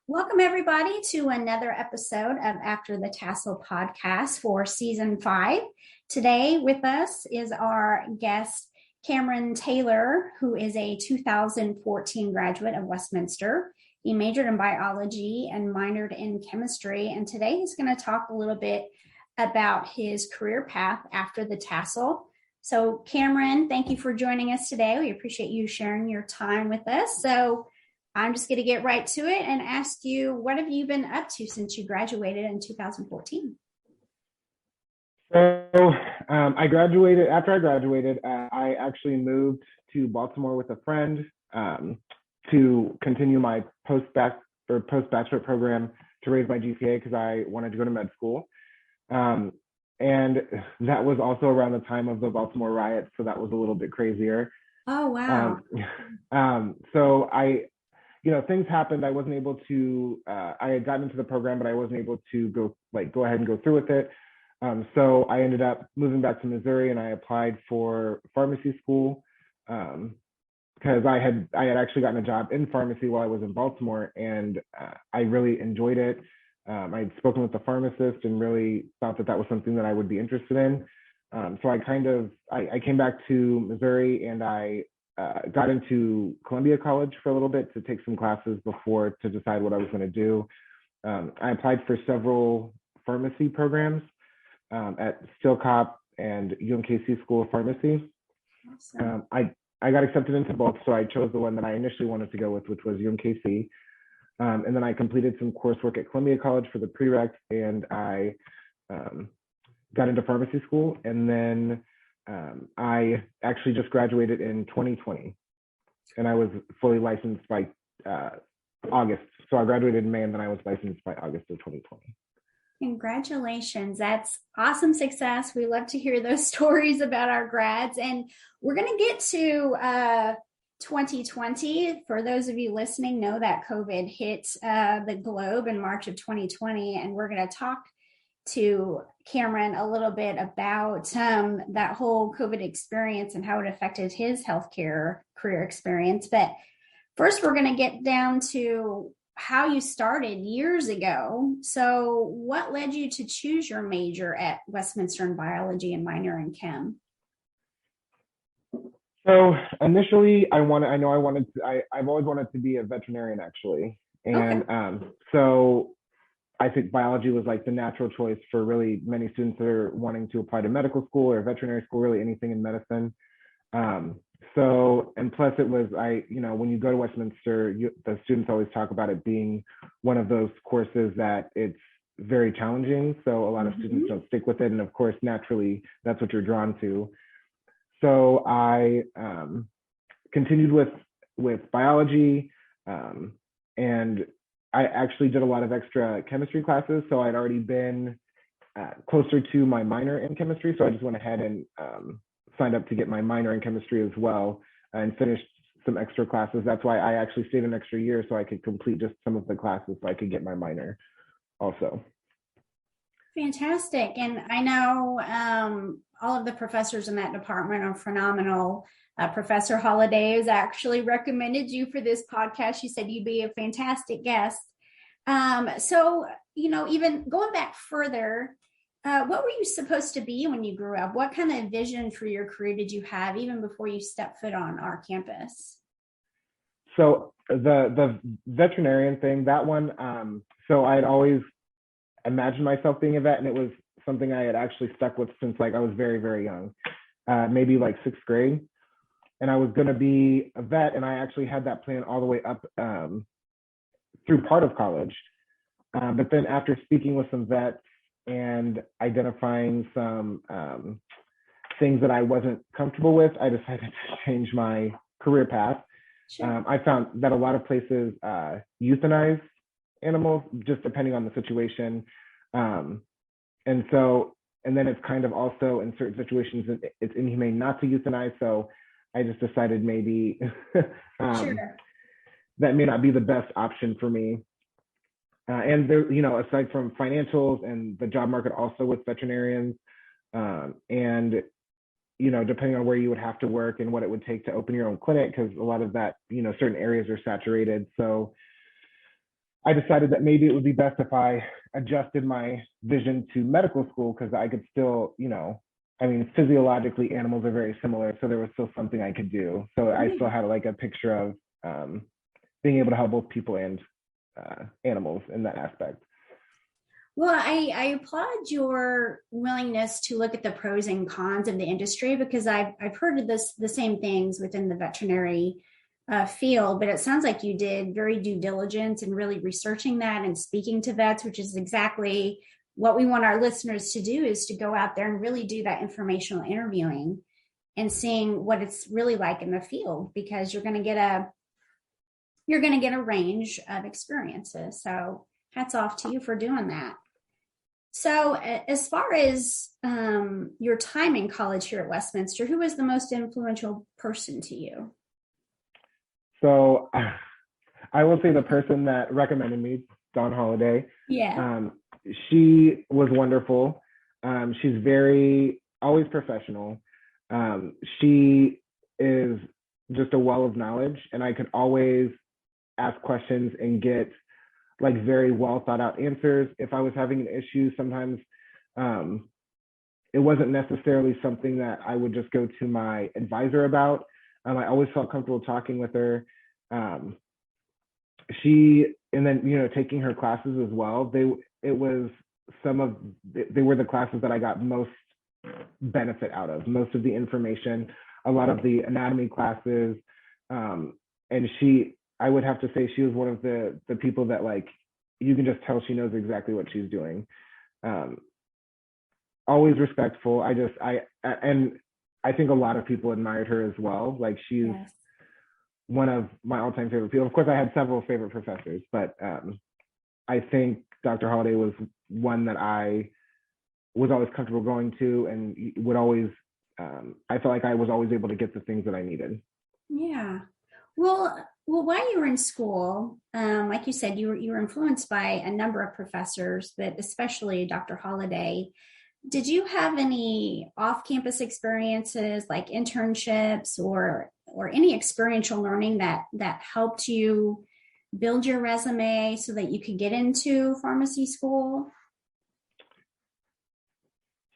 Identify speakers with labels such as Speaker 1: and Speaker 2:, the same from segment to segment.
Speaker 1: Welcome, everybody, to another episode of After the Tassel podcast for season 5. Today, with us is our guest, Cameron Taylor, who is a 2014 graduate of Westminster. He majored in biology and minored in chemistry. And today, he's going to talk a little bit about his career path after the Tassel. So, Cameron, thank you for joining us today. We appreciate you sharing your time with us. So, I'm just going to get right to it and ask you, what have you been up to since you graduated in 2014?
Speaker 2: After I graduated, I actually moved to Baltimore with a friend to continue my post-bachelorate program to raise my GPA because I wanted to go to med school. And that was also around the time of the Baltimore riots, so that was a little bit crazier.
Speaker 1: Oh, wow.
Speaker 2: Things happened. I wasn't able to, I had gotten into the program, but I wasn't able to go ahead and go through with it. So I ended up moving back to Missouri and I applied for pharmacy school because I had actually gotten a job in pharmacy while I was in Baltimore, and I really enjoyed it. I had spoken with the pharmacist and really thought that was something that I would be interested in. So I came back to Missouri and I got into Columbia College for a little bit to take some classes before to decide what I was going to do. I applied for several pharmacy programs at Stillcop and UMKC School of Pharmacy.
Speaker 1: Awesome.
Speaker 2: I got accepted into both, so I chose the one that I initially wanted to go with, which was UMKC. And then I completed some coursework at Columbia College for the prereqs, and I got into pharmacy school. And then I actually just graduated in 2020, and I was fully licensed by August. So I graduated in May, and then I was licensed by August of 2020.
Speaker 1: Congratulations. That's awesome success. We love to hear those stories about our grads. And we're going to get to 2020. For those of you listening, know that COVID hit the globe in March of 2020, and we're going to talk to Cameron a little bit about that whole COVID experience and how it affected his healthcare career experience. But first, we're going to get down to how you started years ago. So what led you to choose your major at Westminster in biology and minor in chem?
Speaker 2: So initially, I've always wanted to be a veterinarian, actually. And
Speaker 1: Okay.
Speaker 2: So I think biology was like the natural choice for really many students that are wanting to apply to medical school or veterinary school, really anything in medicine. And plus it was, when you go to Westminster, the students always talk about it being one of those courses that it's very challenging. So a lot of students don't stick with it. And of course, naturally, that's what you're drawn to. So I continued with biology, and I actually did a lot of extra chemistry classes. So I'd already been closer to my minor in chemistry. So I just went ahead and signed up to get my minor in chemistry as well and finished some extra classes. That's why I actually stayed an extra year so I could complete just some of the classes so I could get my minor also.
Speaker 1: Fantastic. And I know all of the professors in that department are phenomenal. Professor Holliday has actually recommended you for this podcast. She said you'd be a fantastic guest. So, even going back further, what were you supposed to be when you grew up? What kind of vision for your career did you have even before you stepped foot on our campus?
Speaker 2: So the veterinarian thing, that one, so I had always imagined myself being a vet, and it was something I had actually stuck with since I was very, very young, maybe sixth grade. And I was going to be a vet, and I actually had that plan all the way up through part of college. But then after speaking with some vets and identifying some things that I wasn't comfortable with, I decided to change my career path.
Speaker 1: Sure.
Speaker 2: I found that a lot of places euthanize animals, just depending on the situation. And then it's kind of also in certain situations, it's inhumane not to euthanize. So I just decided maybe
Speaker 1: Sure.
Speaker 2: that may not be the best option for me. And there, aside from financials and the job market also with veterinarians, and depending on where you would have to work and what it would take to open your own clinic, because a lot of that, certain areas are saturated. So I decided that maybe it would be best if I adjusted my vision to medical school because I could still, I mean, physiologically, animals are very similar, so there was still something I could do. So I still had like a picture of being able to help both people and animals in that aspect.
Speaker 1: Well, I applaud your willingness to look at the pros and cons of the industry because I've heard of the same things within the veterinary field, but it sounds like you did very due diligence and really researching that and speaking to vets, which is exactly what we want our listeners to do, is to go out there and really do that informational interviewing and seeing what it's really like in the field, because you're going to get a range of experiences. So hats off to you for doing that. So as far as your time in college here at Westminster, who was the most influential person to you?
Speaker 2: So I will say the person that recommended me, Dawn Holiday.
Speaker 1: Yeah.
Speaker 2: She was wonderful. She's always professional. She is just a well of knowledge, and I could always ask questions and get like very well thought out answers. If I was having an issue, sometimes it wasn't necessarily something that I would just go to my advisor about. I always felt comfortable talking with her. And then, taking her classes as well. They were the classes that I got most benefit out of, most of the information, a lot of the anatomy classes. And I would have to say she was one of the people that, like, you can just tell she knows exactly what she's doing. Always respectful. And I think a lot of people admired her as well. Like, she's one of my all-time favorite people. Of course, I had several favorite professors, but I think Dr. Holiday was one that I was always comfortable going to, and would always, I felt like I was always able to get the things that I needed.
Speaker 1: Yeah. Well, while you were in school, like you said, you were influenced by a number of professors, but especially Dr. Holiday. Did you have any off-campus experiences, like internships or any experiential learning that helped you build your resume so that you could get into pharmacy school?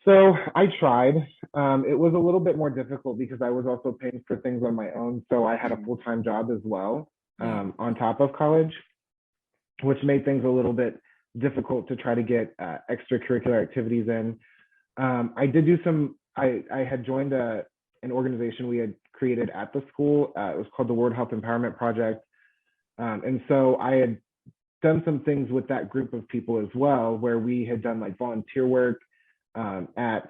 Speaker 2: So I tried. It was a little bit more difficult because I was also paying for things on my own. So I had a full-time job as well on top of college, which made things a little bit difficult to try to get extracurricular activities in. I did do I had joined an organization we had created at the school. It was called the World Health Empowerment Project. And so I had done some things with that group of people as well, where we had done like volunteer work at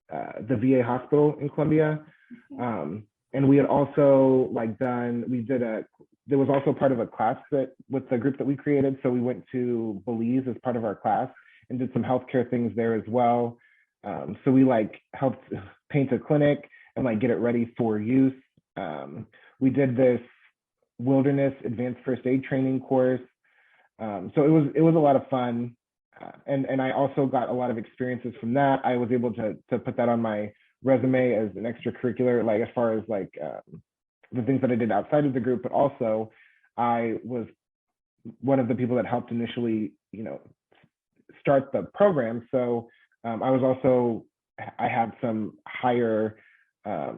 Speaker 2: the VA hospital in Columbia. And we had also there was also part of a class with the group that we created. So we went to Belize as part of our class and did some healthcare things there as well. So we helped paint a clinic and get it ready for use. We did this wilderness advanced first aid training course. So it was a lot of fun. And I also got a lot of experiences from that. I was able to put that on my resume as an extracurricular, as far as the things that I did outside of the group, but also I was one of the people that helped initially, start the program. So I had some higher, I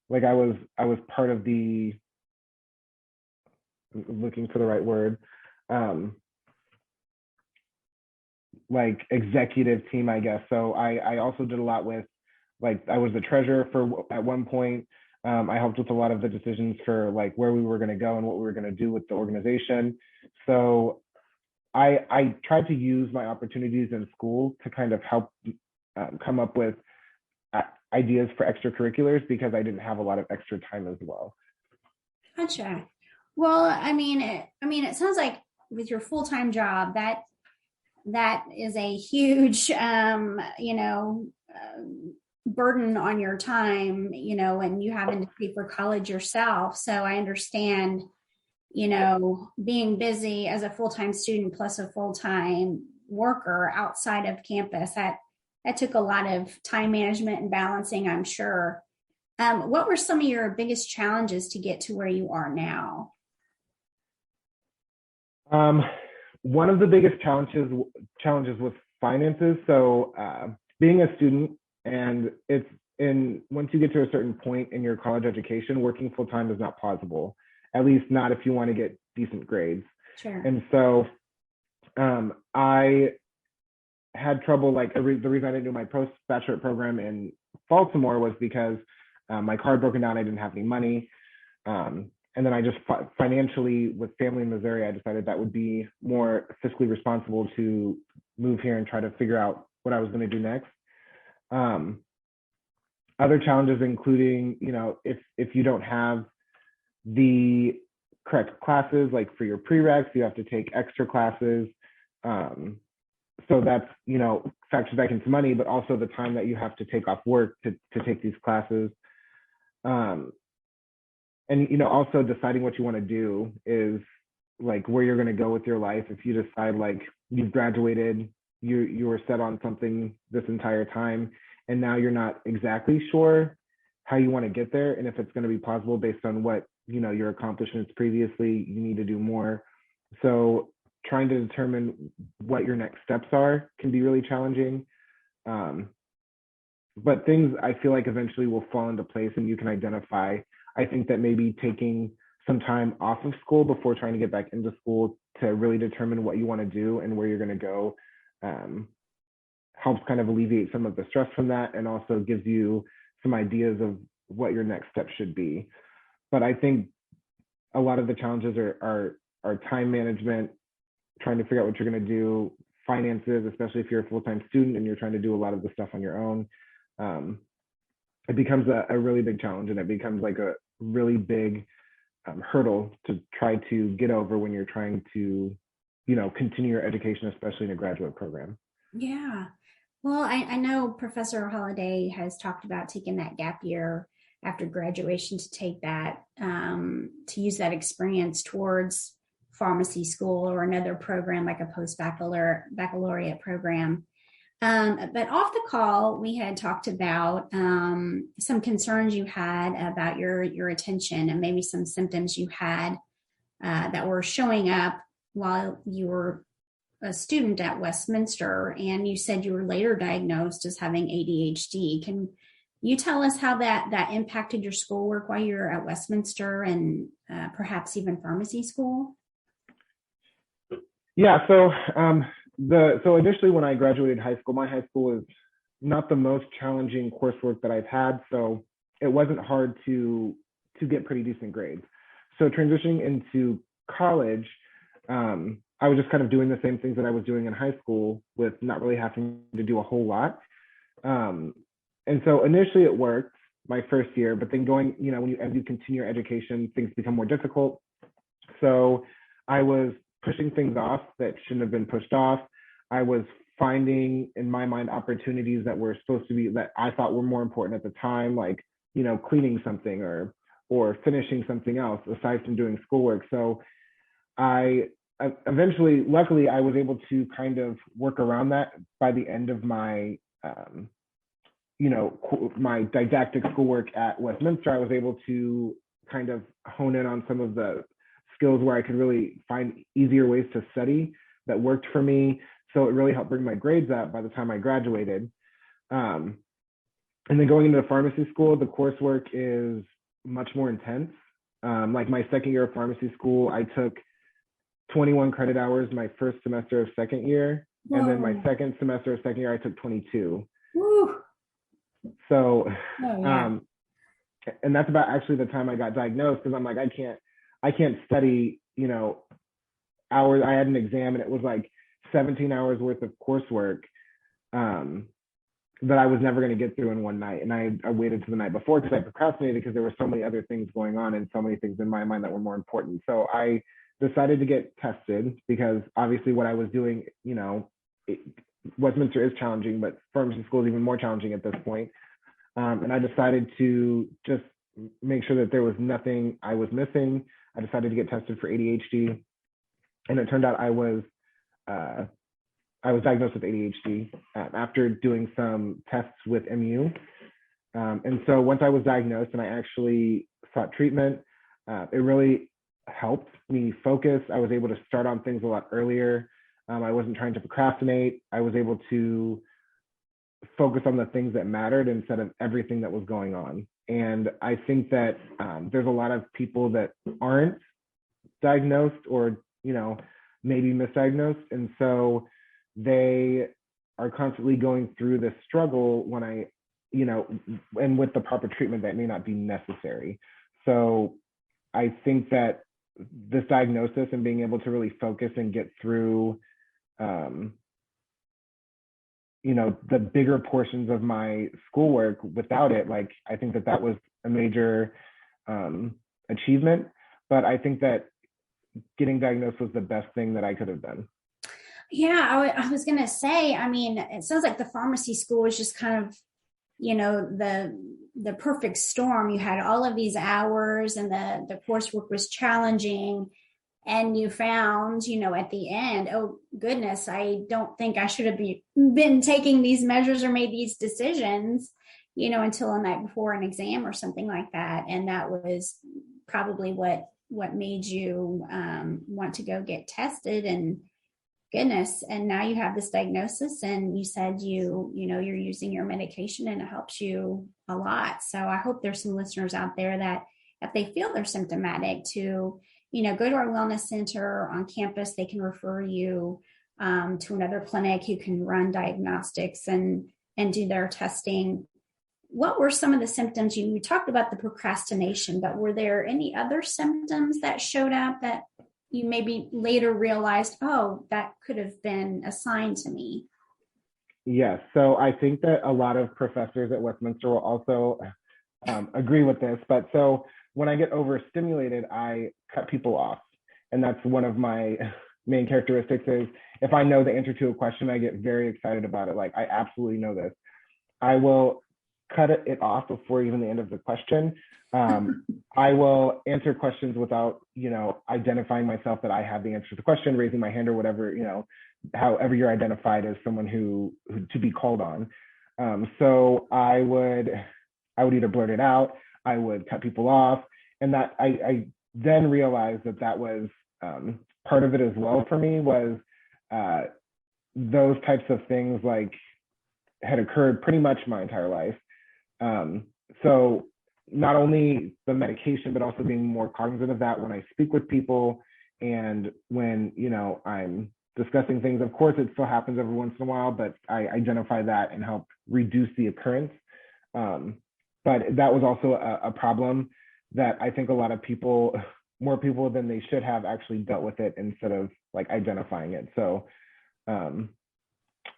Speaker 2: was part of looking for the right word, executive team, I guess. So I also did a lot with, I was the treasurer at one point. I helped with a lot of the decisions for where we were going to go and what we were going to do with the organization. So I tried to use my opportunities in school to kind of help come up with ideas for extracurriculars because I didn't have a lot of extra time as well.
Speaker 1: Gotcha. Well, it sounds like with your full-time job, that is a huge, burden on your time, and you having to pay for college yourself. So I understand, being busy as a full-time student plus a full-time worker outside of campus, that took a lot of time management and balancing, I'm sure. What were some of your biggest challenges to get to where you are now?
Speaker 2: Um, One of the biggest challenges was finances. So being a student, and it's in once you get to a certain point in your college education, working full time is not plausible. At least not if you want to get decent grades.
Speaker 1: Sure.
Speaker 2: And so I had trouble. Like the reason I didn't do my post-bachelorate program in Baltimore was because my car had broken down. I didn't have any money. And then I just financially, with family in Missouri, I decided that would be more fiscally responsible to move here and try to figure out what I was going to do next. Other challenges including, if you don't have the correct classes, like for your prereqs, you have to take extra classes. So that's, factors back into money, but also the time that you have to take off work to take these classes. And also deciding what you want to do is like where you're going to go with your life. If you decide like you've graduated, you were set on something this entire time, and now you're not exactly sure how you want to get there, and if it's going to be possible based on what your accomplishments previously, you need to do more. So trying to determine what your next steps are can be really challenging. But things I feel like eventually will fall into place and you can identify. I think that maybe taking some time off of school before trying to get back into school to really determine what you want to do and where you're going to go helps kind of alleviate some of the stress from that, and also gives you some ideas of what your next step should be. But I think a lot of the challenges are time management, trying to figure out what you're going to do, finances, especially if you're a full-time student and you're trying to do a lot of the stuff on your own. It becomes a really big challenge, and it becomes like a really big hurdle to try to get over when you're trying to, continue your education, especially in a graduate program.
Speaker 1: Yeah. Well, I know Professor Holliday has talked about taking that gap year after graduation to take that, to use that experience towards pharmacy school or another program like a baccalaureate program. But off the call, we had talked about some concerns you had about your attention and maybe some symptoms you had that were showing up while you were a student at Westminster, and you said you were later diagnosed as having ADHD. Can you tell us how that impacted your schoolwork while you were at Westminster and perhaps even pharmacy school?
Speaker 2: Yeah, so so initially when I graduated high school, my high school is not the most challenging coursework that I've had, so it wasn't hard to get pretty decent grades. So transitioning into college, I was just kind of doing the same things that I was doing in high school with not really having to do a whole lot. And so initially it worked my first year, but then going, as you continue your education, things become more difficult. So I was pushing things off that shouldn't have been pushed off. I was finding in my mind opportunities that were supposed to be, that I thought were more important at the time, like, cleaning something or finishing something else aside from doing schoolwork. So I eventually, luckily, I was able to kind of work around that by the end of my, my didactic schoolwork at Westminster. I was able to kind of hone in on some of the skills where I could really find easier ways to study that worked for me. So it really helped bring my grades up by the time I graduated. And then going into pharmacy school, the coursework is much more intense. Like my second year of pharmacy school, I took 21 credit hours my first semester of second year. Whoa. And then my second semester of second year, I took 22.
Speaker 1: Woo.
Speaker 2: So, and that's about actually the time I got diagnosed, because I'm like, I can't study, hours. I had an exam and it was like 17 hours worth of coursework that I was never going to get through in one night. And I waited to the night before because I procrastinated because there were so many other things going on and so many things in my mind that were more important. So I decided to get tested because obviously what I was doing, Westminster is challenging, but pharmacy school is even more challenging at this point. And I decided to just make sure that there was nothing I was missing. I decided to get tested for ADHD, and it turned out I was diagnosed with ADHD after doing some tests with MU. And so once I was diagnosed and I actually sought treatment, it really helped me focus. I was able to start on things a lot earlier. I wasn't trying to procrastinate. I was able to focus on the things that mattered instead of everything that was going on. And I think that there's a lot of people that aren't diagnosed or, maybe misdiagnosed. And so they are constantly going through this struggle and with the proper treatment that may not be necessary. So I think that this diagnosis and being able to really focus and get through, the bigger portions of my schoolwork without it, I think that was a major achievement. But I think that getting diagnosed was the best thing that I could have done.
Speaker 1: Yeah, I was going to say, it sounds like the pharmacy school was just kind of, the perfect storm. You had all of these hours and the coursework was challenging. And you found, at the end, oh, goodness, I don't think I should have been taking these measures or made these decisions, until the night before an exam or something like that. And that was probably what made you want to go get tested. And goodness, and now you have this diagnosis, and you said you're using your medication and it helps you a lot. So I hope there's some listeners out there that if they feel they're symptomatic to go to our wellness center on campus. They can refer you to another clinic who can run diagnostics and do their testing. What were some of the symptoms? You talked about the procrastination, but were there any other symptoms that showed up that you maybe later realized, oh, that could have been a sign to me?
Speaker 2: Yes. So I think that a lot of professors at Westminster will also agree with this. But so when I get overstimulated, I cut people off. And that's one of my main characteristics is if I know the answer to a question, I get very excited about it. I absolutely know this. I will cut it off before even the end of the question. I will answer questions without, identifying myself that I have the answer to the question, raising my hand or whatever, however you're identified as someone who to be called on. So I would either blurt it out, I would cut people off, and that I then realized that was part of it as well for me was those types of things had occurred pretty much my entire life. So not only the medication, but also being more cognizant of that when I speak with people and when, I'm discussing things. Of course, it still happens every once in a while, but I identify that and help reduce the occurrence. But that was also a problem that I think a lot of people, more people than they should have, actually dealt with it instead of identifying it. So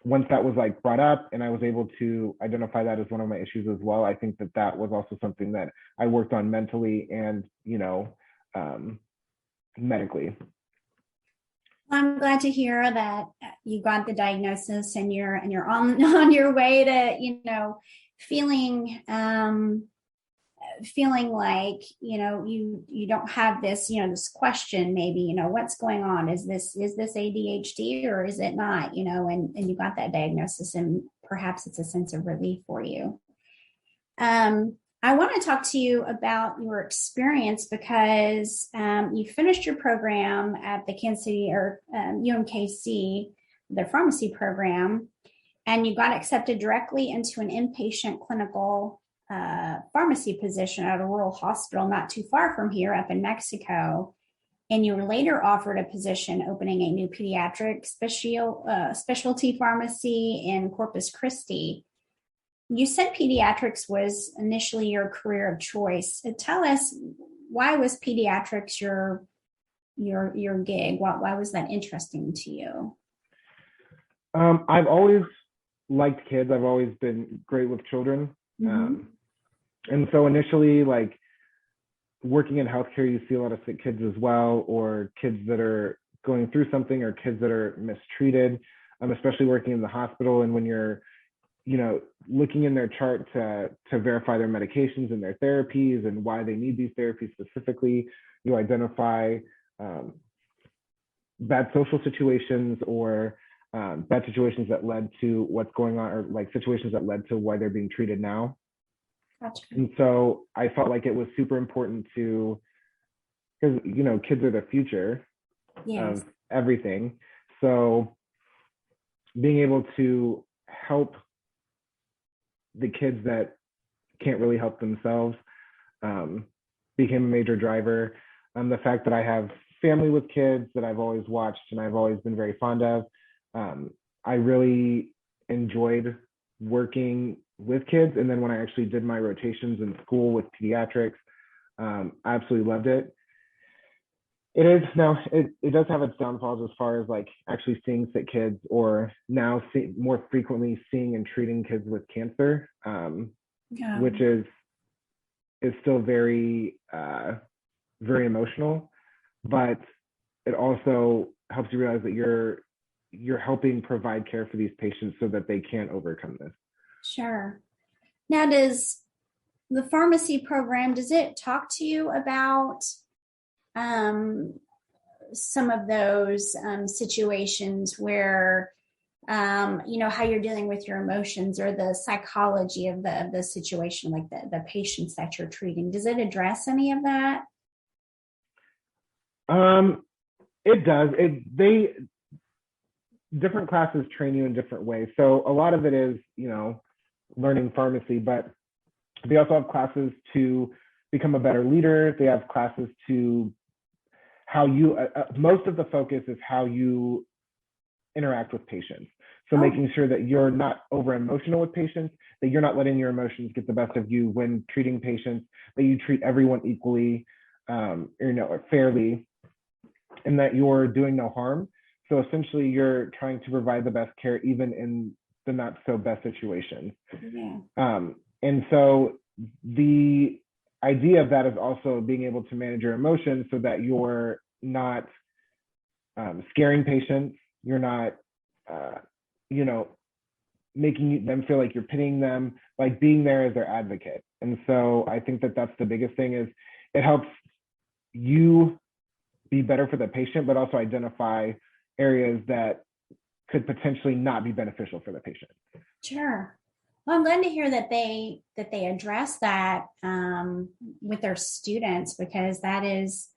Speaker 2: once that was brought up and I was able to identify that as one of my issues as well, I think that was also something that I worked on mentally and, medically.
Speaker 1: I'm glad to hear that you got the diagnosis and you're on your way to, feeling like, you don't have this, this question, maybe, what's going on? Is this ADHD or is it not, and you got that diagnosis and perhaps it's a sense of relief for you. I want to talk to you about your experience because you finished your program at the Kansas City or UMKC, the pharmacy program, and you got accepted directly into an inpatient clinical pharmacy position at a rural hospital not too far from here up in Mexico. And you were later offered a position opening a new pediatric specialty pharmacy in Corpus Christi. You said pediatrics was initially your career of choice. Tell us, why was pediatrics your gig? Why was that interesting to you?
Speaker 2: I've always liked kids. I've always been great with children.
Speaker 1: Mm-hmm.
Speaker 2: And so initially, working in healthcare, you see a lot of sick kids as well, or kids that are going through something, or kids that are mistreated, especially working in the hospital. And when you're, looking in their chart to verify their medications and their therapies and why they need these therapies specifically, you identify bad social situations or bad situations that led to what's going on, or situations that led to why they're being treated now.
Speaker 1: Gotcha.
Speaker 2: And so I felt like it was super important to because, kids are the future
Speaker 1: Yes.
Speaker 2: of everything. So being able to help the kids that can't really help themselves became a major driver. The fact that I have family with kids that I've always watched and I've always been very fond of. I really enjoyed working with kids. And then when I actually did my rotations in school with pediatrics, I absolutely loved it. It does have its downfalls as far as like actually seeing sick kids, or now more frequently seeing and treating kids with cancer, which is still very, very emotional, but it also helps you realize that you're helping provide care for these patients so that they can overcome this.
Speaker 1: Sure. Now, does the pharmacy program, does it talk to you about some of those situations where, how you're dealing with your emotions or the psychology of the situation, like the patients that you're treating? Does it address any of that?
Speaker 2: It does. Different classes train you in different ways. So a lot of it is, learning pharmacy, but they also have classes to become a better leader. They have classes to how you, most of the focus is how you interact with patients. So making sure that you're not over emotional with patients, that you're not letting your emotions get the best of you when treating patients, that you treat everyone equally, fairly, and that you're doing no harm. So essentially you're trying to provide the best care even in the not so best situations.
Speaker 1: Yeah.
Speaker 2: And so the idea of that is also being able to manage your emotions so that you're not scaring patients, you're not, making them feel like you're pitying them, like being there as their advocate. And so I think that that's the biggest thing, is it helps you be better for the patient, but also identify areas that could potentially not be beneficial for the patient.
Speaker 1: Sure. Well, I'm glad to hear that they address that with their students, because that is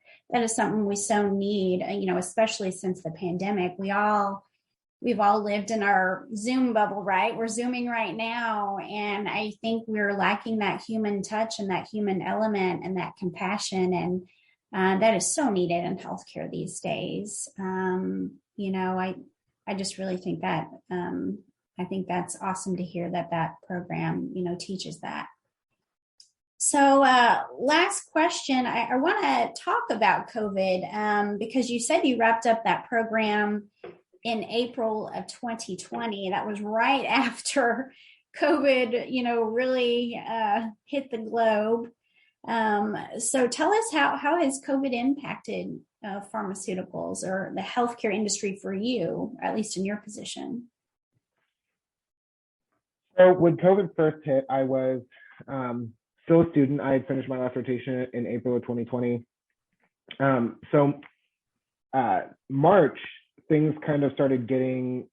Speaker 1: something we so need. Especially since the pandemic, we've all lived in our Zoom bubble, right? We're Zooming right now, and I think we're lacking that human touch and that human element and that compassion, and that is so needed in healthcare these days. I just really think that. I think that's awesome to hear that program, teaches that. So last question, I want to talk about COVID because you said you wrapped up that program in April of 2020. That was right after COVID, really hit the globe. So tell us how has COVID impacted pharmaceuticals or the healthcare industry for you, at least in your position?
Speaker 2: So when COVID first hit, I was still a student. I had finished my last rotation in April of 2020. March, things kind of started getting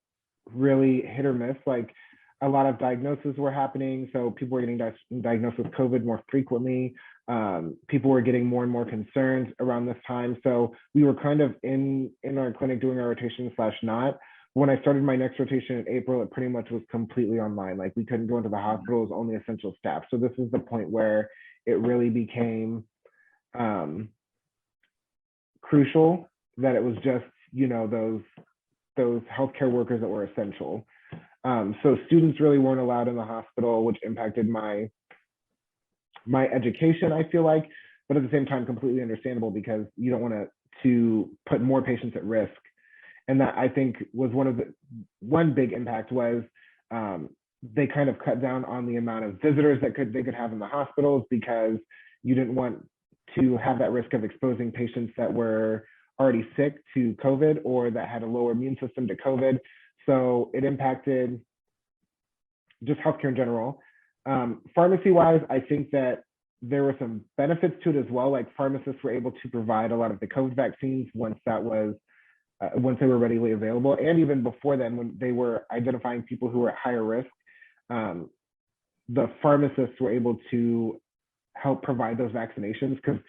Speaker 2: really hit or miss. Like a lot of diagnoses were happening. So people were getting diagnosed with COVID more frequently. People were getting more and more concerned around this time. So we were kind of in our clinic doing our rotation / not. When I started my next rotation in April, it pretty much was completely online. Like we couldn't go into the hospital, it was only essential staff. So this is the point where it really became crucial that it was just, those healthcare workers that were essential. So students really weren't allowed in the hospital, which impacted my education, I feel like, but at the same time, completely understandable because you don't want to put more patients at risk. And that I think was one big impact was they kind of cut down on the amount of visitors that they could have in the hospitals because you didn't want to have that risk of exposing patients that were already sick to COVID or that had a lower immune system to COVID. So it impacted just healthcare in general. Pharmacy-wise, I think that there were some benefits to it as well. Like pharmacists were able to provide a lot of the COVID vaccines once they were readily available. And even before then, when they were identifying people who were at higher risk, the pharmacists were able to help provide those vaccinations because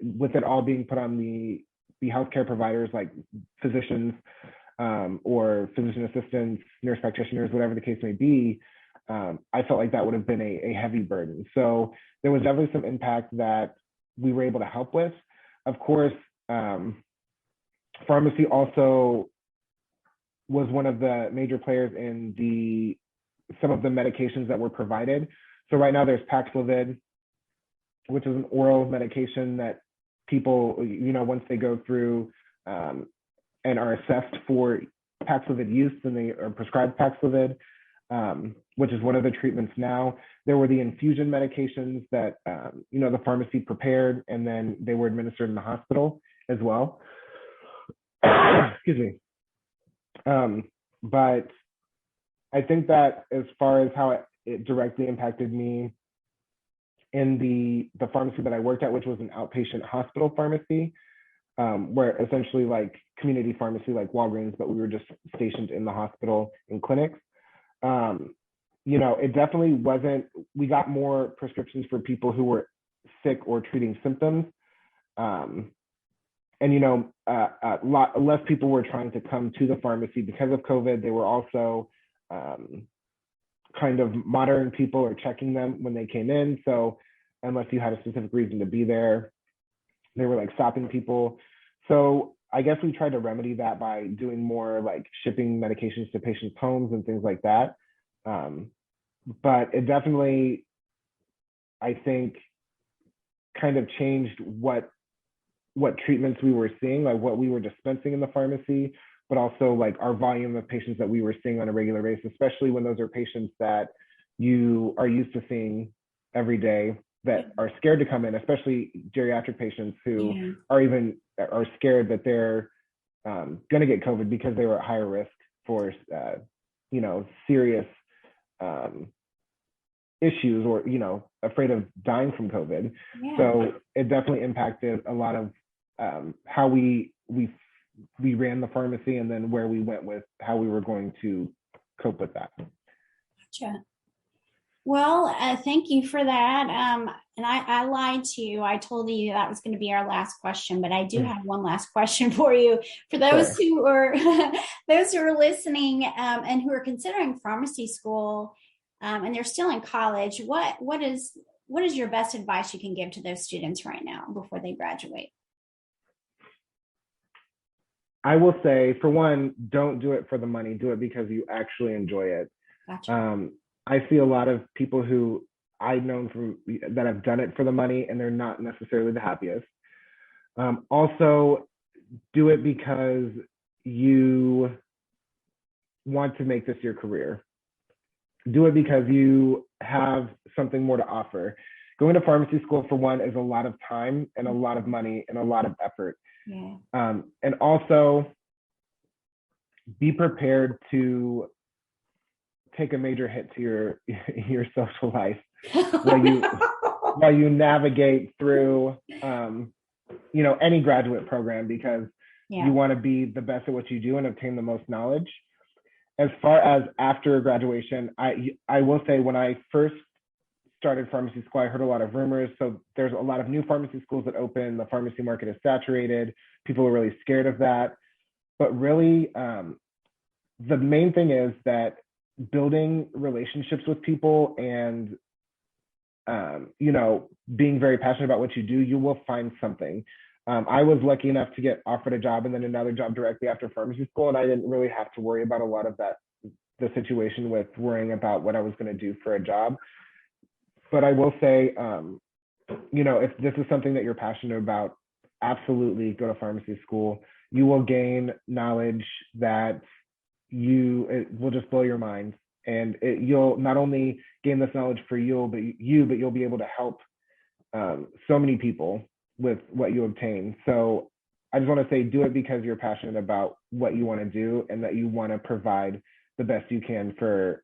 Speaker 2: with it all being put on the healthcare providers, like physicians or physician assistants, nurse practitioners, whatever the case may be, I felt like that would have been a heavy burden. So there was definitely some impact that we were able to help with. Of course, pharmacy also was one of the major players in some of the medications that were provided. So right now there's Paxlovid, which is an oral medication that people, once they go through and are assessed for Paxlovid use, then they are prescribed Paxlovid, which is one of the treatments now. There were the infusion medications that, the pharmacy prepared, and then they were administered in the hospital as well. Excuse me. But I think that as far as how it directly impacted me in the pharmacy that I worked at, which was an outpatient hospital pharmacy, where essentially like community pharmacy, like Walgreens, but we were just stationed in the hospital in clinics. It definitely wasn't, we got more prescriptions for people who were sick or treating symptoms. A lot less people were trying to come to the pharmacy because of COVID. They were also kind of monitoring people or checking them when they came in. So unless you had a specific reason to be there, they were like stopping people. So I guess we tried to remedy that by doing more like shipping medications to patients' homes and things like that. But it definitely, I think, kind of changed what treatments we were seeing, like what we were dispensing in the pharmacy, but also like our volume of patients that we were seeing on a regular basis, especially when those are patients that you are used to seeing every day that are scared to come in, especially geriatric patients who are scared that they're going to get COVID because they were at higher risk for, serious issues or, afraid of dying from COVID. Yeah. So it definitely impacted a lot of how we ran the pharmacy, and then where we went with how we were going to cope with that.
Speaker 1: Gotcha. Well, thank you for that. And I lied to you. I told you that was going to be our last question, but I do have one last question for you. For those who are listening and who are considering pharmacy school and they're still in college, what is your best advice you can give to those students right now before they graduate?
Speaker 2: I will say, for one, don't do it for the money. Do it because you actually enjoy it.
Speaker 1: Gotcha.
Speaker 2: I see a lot of people who I've known that have done it for the money, and they're not necessarily the happiest. Also, do it because you want to make this your career. Do it because you have something more to offer. Going to pharmacy school, for one, is a lot of time and a lot of money and a lot of effort.
Speaker 1: Yeah.
Speaker 2: And also, be prepared to take a major hit to your social life while you navigate through any graduate program, because you want to be the best at what you do and obtain the most knowledge. As far as after graduation, I will say, when I first started pharmacy school, I heard a lot of rumors. So there's a lot of new pharmacy schools that open. The pharmacy market is saturated. People are really scared of that. But really, the main thing is that building relationships with people and, being very passionate about what you do, you will find something. I was lucky enough to get offered a job and then another job directly after pharmacy school, and I didn't really have to worry about a lot of the situation with worrying about what I was going to do for a job. But I will say, if this is something that you're passionate about, absolutely go to pharmacy school. You will gain knowledge that it will just blow your mind. And you'll not only gain this knowledge for you, but you'll be able to help so many people with what you obtain. So I just want to say, do it because you're passionate about what you want to do and that you want to provide the best you can for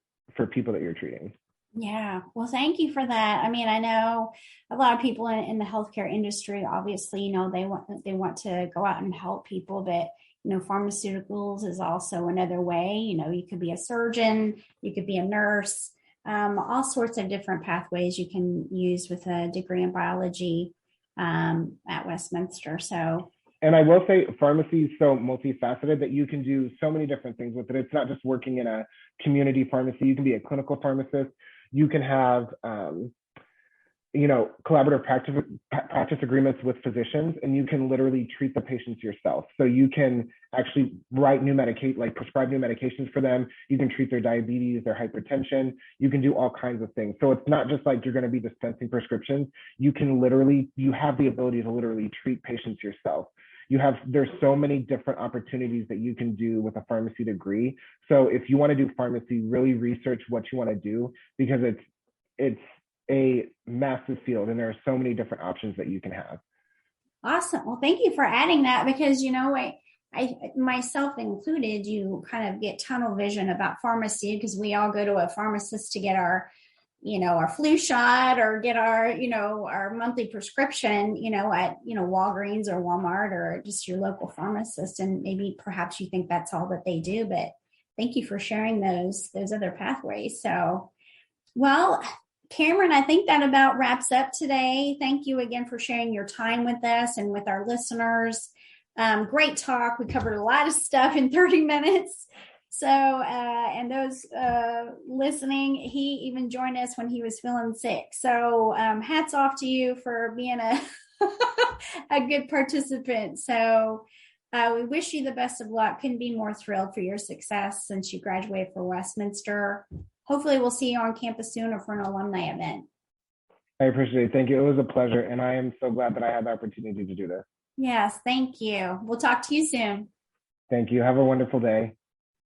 Speaker 2: people that you're treating.
Speaker 1: Yeah. Well, thank you for that. I mean, I know a lot of people in the healthcare industry, obviously, they want to go out and help people, but, pharmaceuticals is also another way. You could be a surgeon, you could be a nurse, all sorts of different pathways you can use with a degree in biology. at Westminster. So,
Speaker 2: and I will say pharmacy is so multifaceted that you can do so many different things with it. It's not just working in a community pharmacy. You can be a clinical pharmacist. You can have, collaborative practice agreements with physicians, and you can literally treat the patients yourself. So you can actually prescribe new medications for them. You can treat their diabetes, their hypertension. You can do all kinds of things. So it's not just like you're going to be dispensing prescriptions. You have the ability to literally treat patients yourself. There's so many different opportunities that you can do with a pharmacy degree. So if you want to do pharmacy, really research what you want to do, because it's a massive field and there are so many different options that you can have.
Speaker 1: Awesome. Well, thank you for adding that, because, I myself included, you kind of get tunnel vision about pharmacy because we all go to a pharmacist to get our flu shot or get our monthly prescription, at, Walgreens or Walmart or just your local pharmacist. And maybe perhaps you think that's all that they do, but thank you for sharing those other pathways. So, well, Cameron, I think that about wraps up today. Thank you again for sharing your time with us and with our listeners. Great talk. We covered a lot of stuff in 30 minutes. So, and those listening, he even joined us when he was feeling sick. So hats off to you for being a good participant. So we wish you the best of luck. Couldn't be more thrilled for your success since you graduated from Westminster. Hopefully we'll see you on campus soon or for an alumni event.
Speaker 2: I appreciate it. Thank you. It was a pleasure. And I am so glad that I had the opportunity to do this.
Speaker 1: Yes, thank you. We'll talk to you soon.
Speaker 2: Thank you. Have a wonderful day.